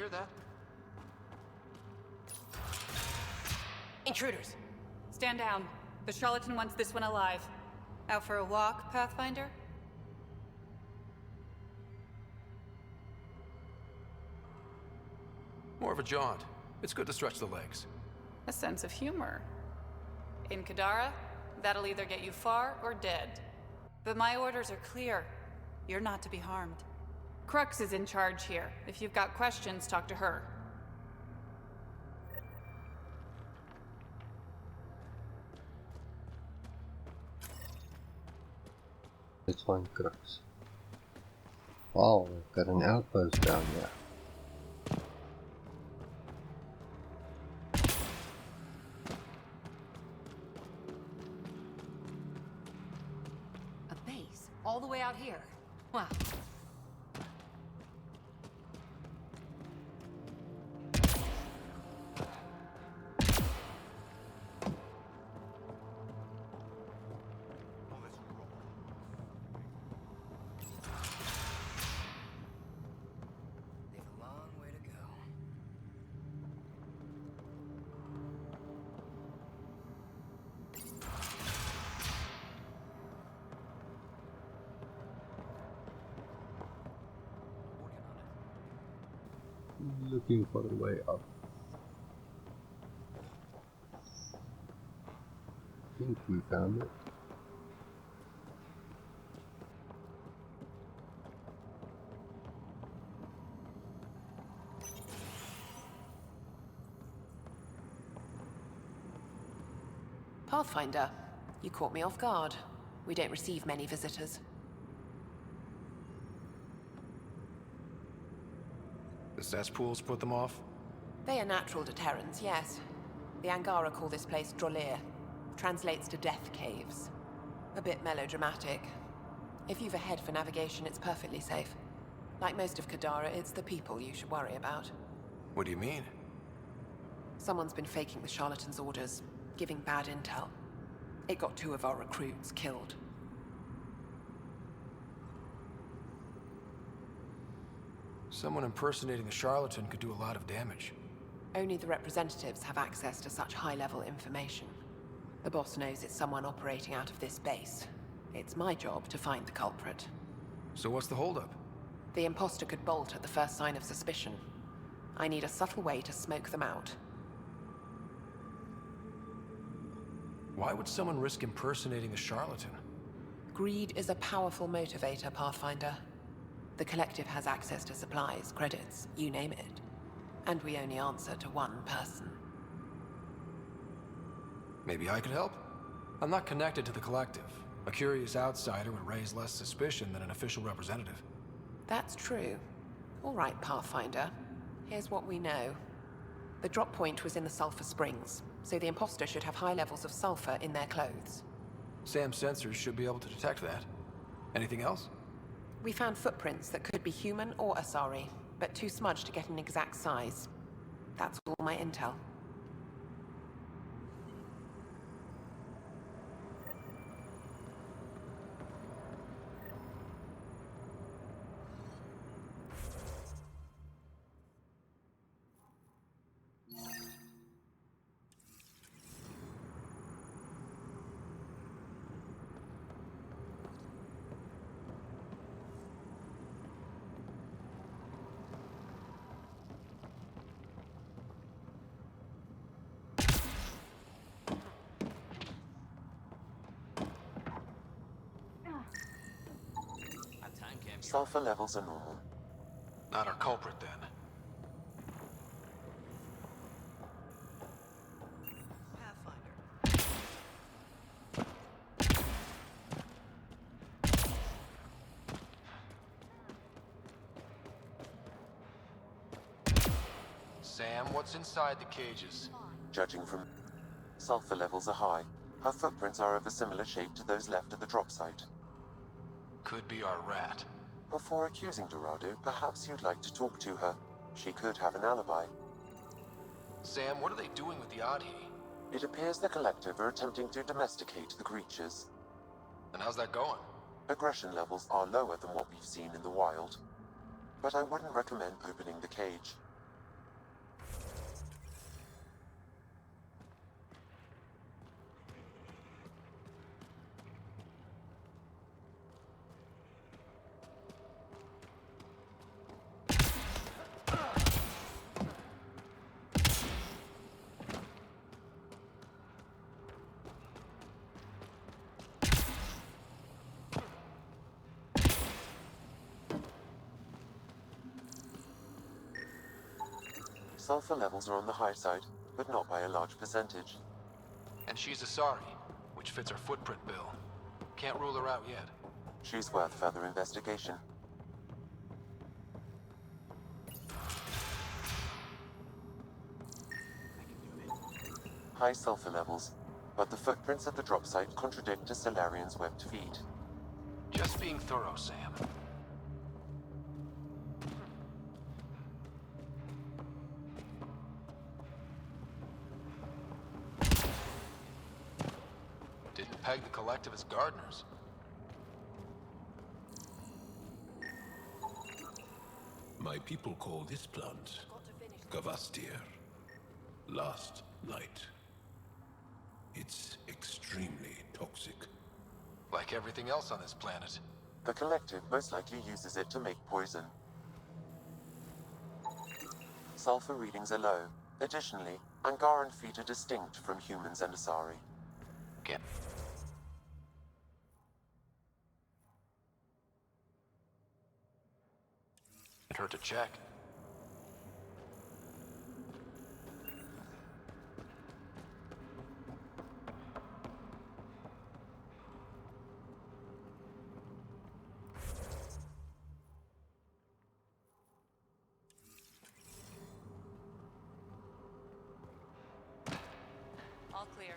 hear that? Intruders! Stand down. The charlatan wants this one alive. Out for a walk, Pathfinder? More of a jaunt. It's good to stretch the legs. A sense of humor. In Kadara, that'll either get you far or dead. But my orders are clear. You're not to be harmed. Crux is in charge here. If you've got questions, talk to her. Let's find Crux. Wow, we've got an outpost down there. A base? All the way out here? Wow. Looking for the way up. I think we found it. Pathfinder, you caught me off guard. We don't receive many visitors. The cesspools put them off? They are natural deterrents, yes. The Angara call this place Drolir. Translates to death caves. A bit melodramatic. If you've a head for navigation, it's perfectly safe. Like most of Kadara, it's the people you should worry about. What do you mean? Someone's been faking the charlatan's orders, giving bad intel. It got 2 of our recruits killed. Someone impersonating the charlatan could do a lot of damage. Only the representatives have access to such high-level information. The boss knows it's someone operating out of this base. It's my job to find the culprit. So what's the holdup? The imposter could bolt at the first sign of suspicion. I need a subtle way to smoke them out. Why would someone risk impersonating the charlatan? Greed is a powerful motivator, Pathfinder. The Collective has access to supplies, credits, you name it. And we only answer to one person. Maybe I could help? I'm not connected to the Collective. A curious outsider would raise less suspicion than an official representative. That's true. All right, Pathfinder. Here's what we know. The drop point was in the sulfur springs, so the imposter should have high levels of sulfur in their clothes. Sam's sensors should be able to detect that. Anything else? We found footprints that could be human or Asari, but too smudged to get an exact size. That's all my intel. Sulfur levels are normal. Not our culprit, then. Sam, what's inside the cages? Judging from sulfur levels are high. Her footprints are of a similar shape to those left at the drop site. Could be our rat. Before accusing Dorado, perhaps you'd like to talk to her. She could have an alibi. Sam, what are they doing with the Adhi? It appears the Collective are attempting to domesticate the creatures. And how's that going? Aggression levels are lower than what we've seen in the wild. But I wouldn't recommend opening the cage. Sulfur levels are on the high side, but not by a large percentage. And she's Asari, which fits her footprint bill. Can't rule her out yet. She's worth further investigation. High sulfur levels, but the footprints at the drop site contradict a Solarian's webbed feet. Just being thorough, Sam. Didn't peg the collective as gardeners. My people call this plant Gavastir. Last night. It's extremely toxic. Like everything else on this planet. The collective most likely uses it to make poison. Sulfur readings are low. Additionally, Angaran feet are distinct from humans and Asari. Get. It hurt to check. All clear.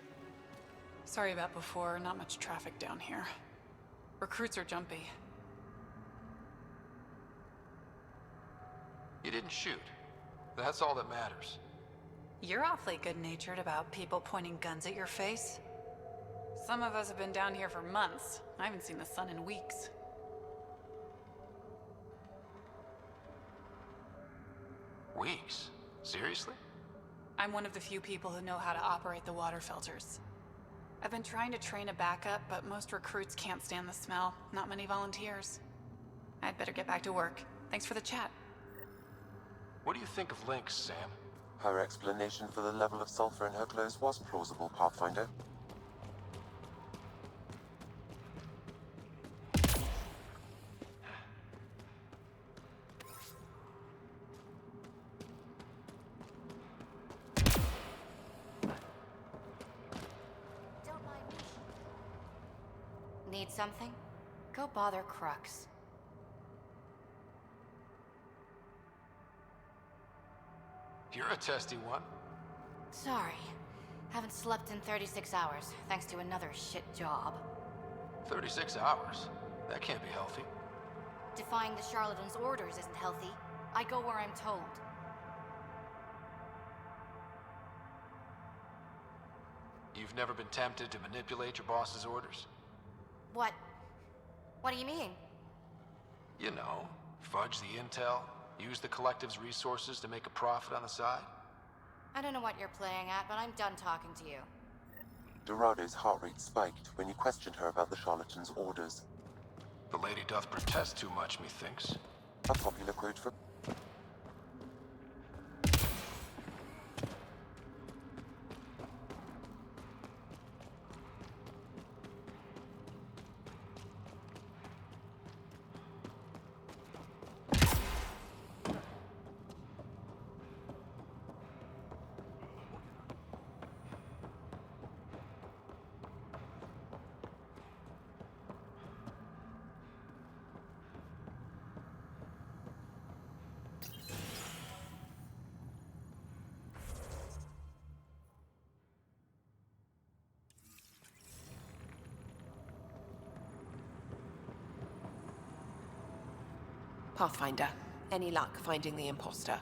Sorry about before, not much traffic down here. Recruits are jumpy. You didn't shoot. That's all that matters. You're awfully good-natured about people pointing guns at your face. Some of us have been down here for months. I haven't seen the sun in weeks. Weeks? Seriously? I'm one of the few people who know how to operate the water filters. I've been trying to train a backup, but most recruits can't stand the smell. Not many volunteers. I'd better get back to work. Thanks for the chat. What do you think of Lynx, Sam? Her explanation for the level of sulfur in her clothes was plausible, Pathfinder. Don't mind me. Need something? Go bother Crux. You're a testy one. Sorry. Haven't slept in 36 hours, thanks to another shit job. 36 hours? That can't be healthy. Defying the charlatan's orders isn't healthy. I go where I'm told. You've never been tempted to manipulate your boss's orders? What? What do you mean? You know, fudge the intel, use the collective's resources to make a profit on the side? I don't know what you're playing at, but I'm done talking to you. Dorado's heart rate spiked when you questioned her about the charlatan's orders. The lady doth protest too much, methinks. A popular quote for... Pathfinder, any luck finding the imposter?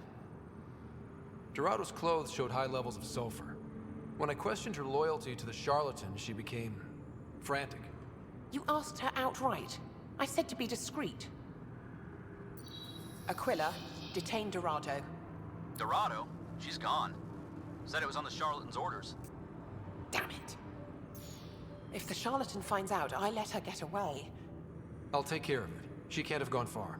Dorado's clothes showed high levels of sulfur. When I questioned her loyalty to the charlatan, she became frantic. You asked her outright. I said to be discreet. Aquila, detain Dorado. Dorado? She's gone. Said it was on the charlatan's orders. Damn it. If the charlatan finds out I let her get away... I'll take care of it. She can't have gone far.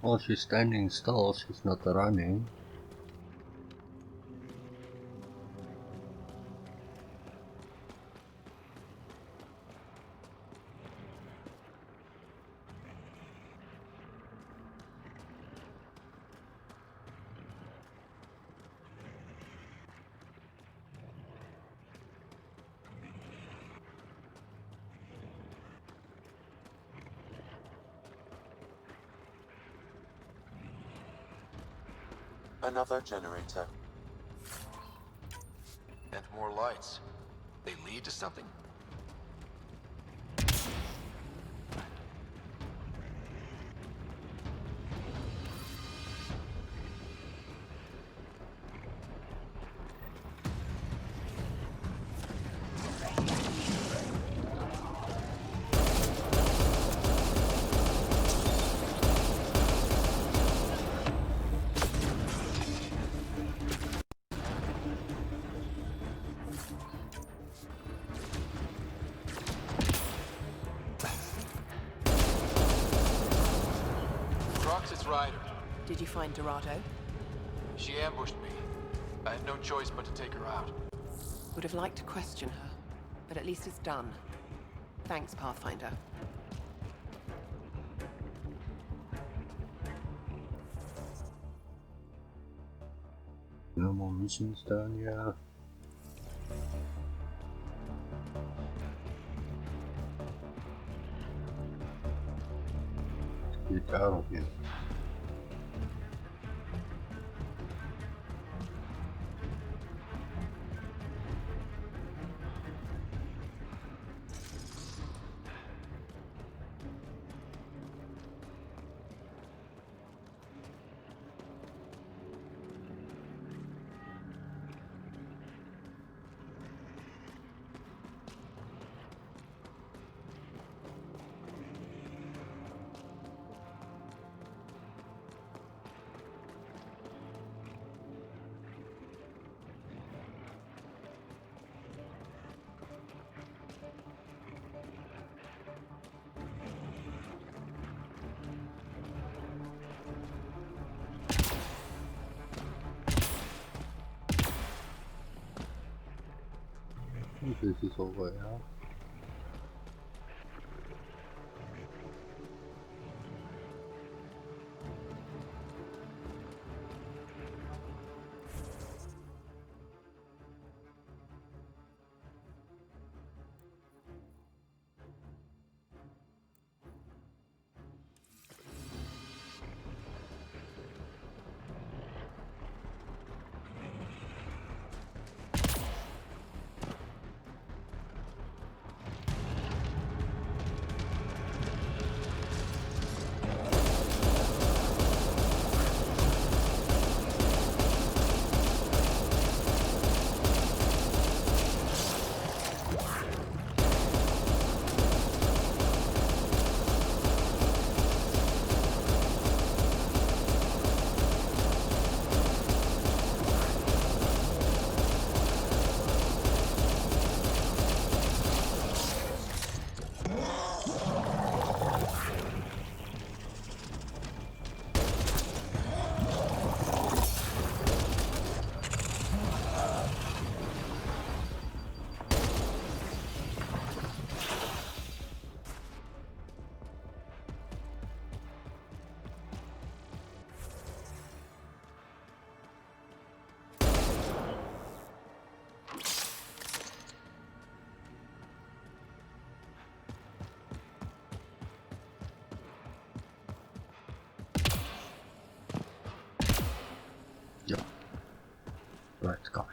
Well, she's standing still, she's not running. Another generator. And more lights. They lead to something? Roxas Rider. Did you find Dorado? She ambushed me. I had no choice but to take her out. Would have liked to question her, but at least it's done. Thanks, Pathfinder. No more missions done, yeah. Get out of here. This is over here. Yep. Let's go.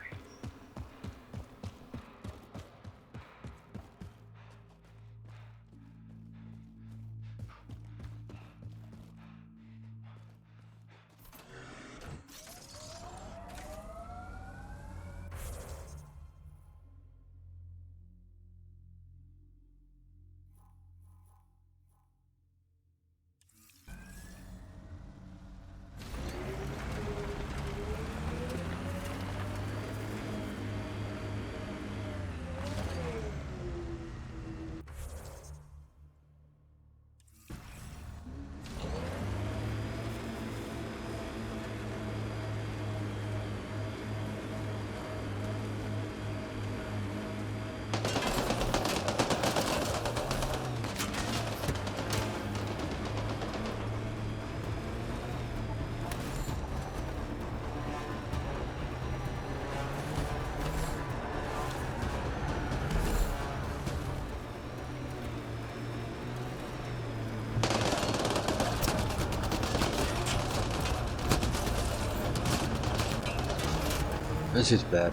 This is bad.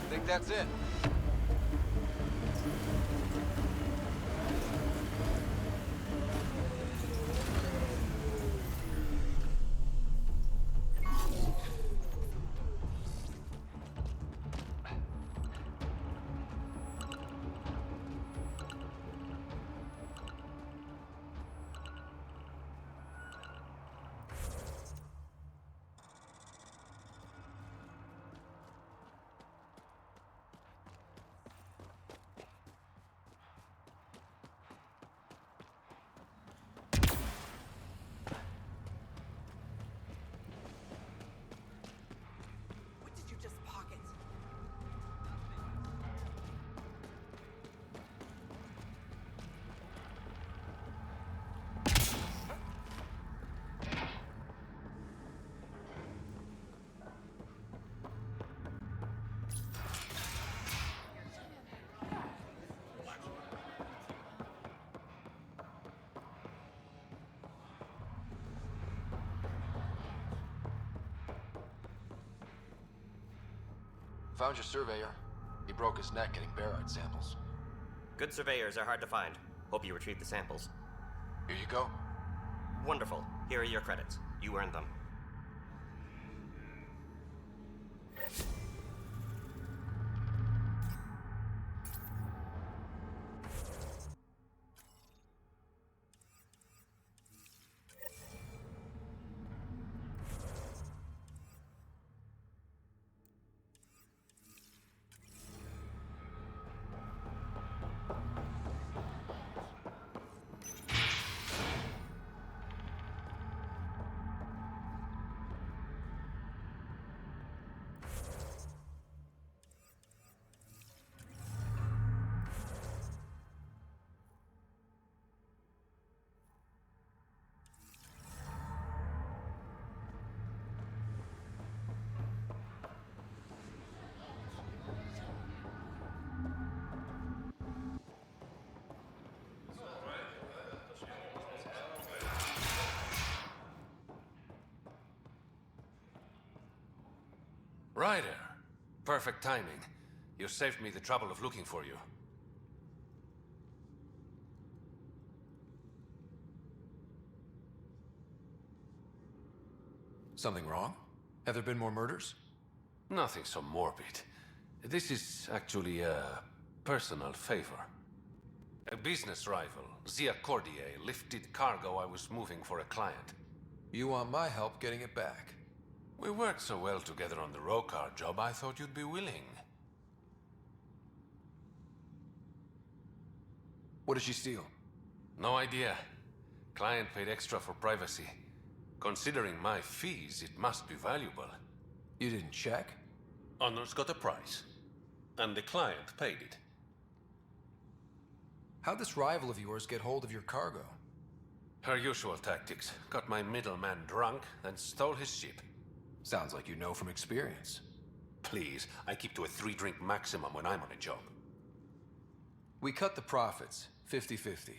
Think that's it. What did you just pocket? Found your surveyor. He broke his neck getting barite samples. Good surveyors are hard to find. Hope you retrieved the samples. Here you go. Wonderful. Here are your credits. You earned them. Ryder. Perfect timing. You saved me the trouble of looking for you. Something wrong? Have there been more murders? Nothing so morbid. This is actually a personal favor. A business rival, Zia Cordier, lifted cargo I was moving for a client. You want my help getting it back? We worked so well together on the Rokar job, I thought you'd be willing. What did she steal? No idea. Client paid extra for privacy. Considering my fees, it must be valuable. You didn't check? Honor's got a price. And the client paid it. How'd this rival of yours get hold of your cargo? Her usual tactics. Got my middleman drunk, then stole his ship. Sounds like you know from experience. Please, I keep to a 3-drink maximum when I'm on a job. We cut the profits, 50-50.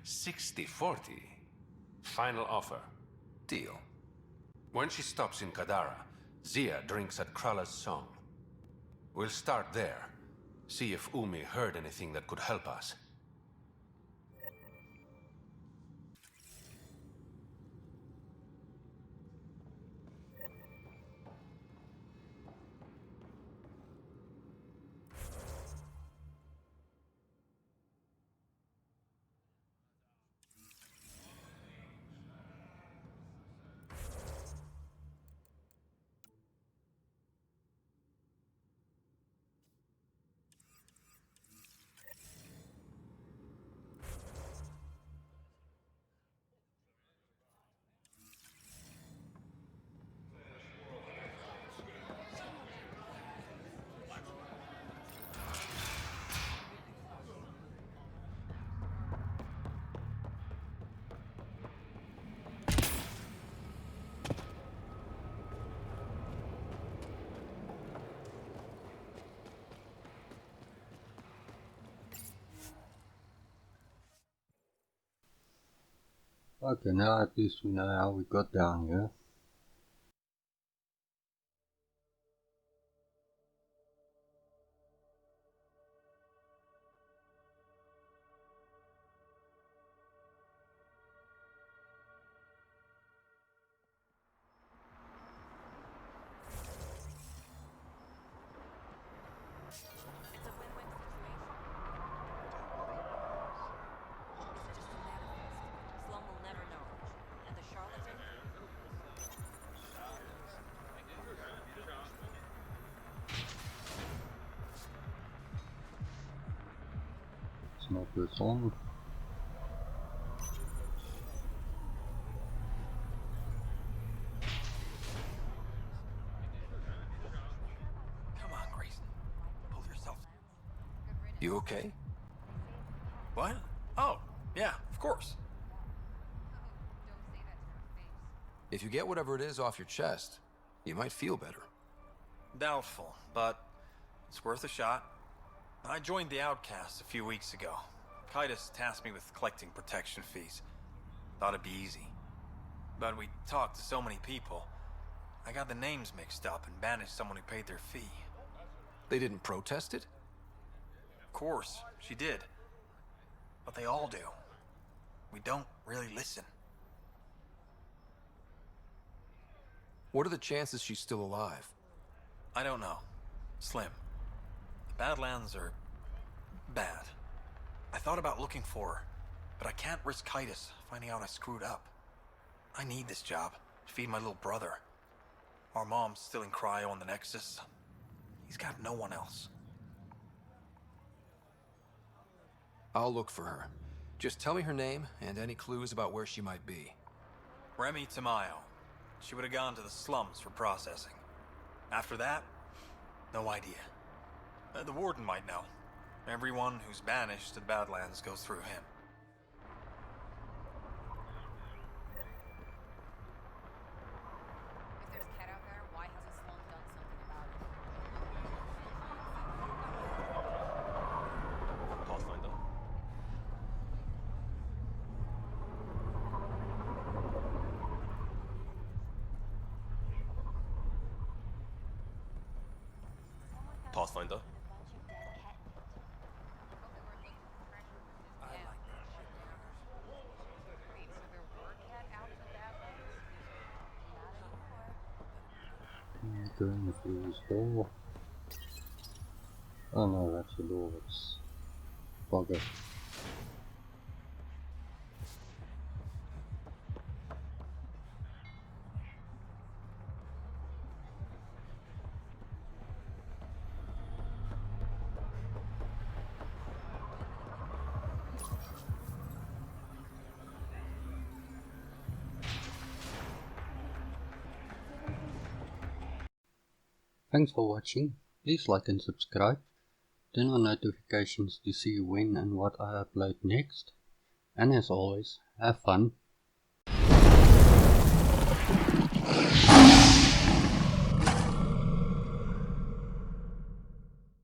60-40. Final offer. Deal. When she stops in Kadara, Zia drinks at Krala's song. We'll start there. See if Umi heard anything that could help us. Okay, now at least we know how we got down here. Smoke this on. Come on, Grayson. Pull yourself. You okay? What? Oh, yeah, of course. If you get whatever it is off your chest, you might feel better. Doubtful, but it's worth a shot. I joined the Outcasts a few weeks ago. Titus tasked me with collecting protection fees. Thought it'd be easy. But we talked to so many people. I got the names mixed up and banished someone who paid their fee. They didn't protest it? Of course, she did. But they all do. We don't really listen. What are the chances she's still alive? I don't know. Slim. The Badlands are bad. I thought about looking for her, but I can't risk Titus finding out I screwed up. I need this job to feed my little brother. Our mom's still in cryo on the Nexus. He's got no one else. I'll look for her. Just tell me her name and any clues about where she might be. Remy Tamayo. She would have gone to the slums for processing. After that, no idea. The warden might know. Everyone who's banished to the Badlands goes through him. If there's Cat out there, why hasn't Sloan done something about it? Pathfinder. Pathfinder. Going through this door. Oh no, that's the door. It's bugger. Thanks for watching. Please like and subscribe. Turn on notifications to see when and what I upload next. And as always, have fun.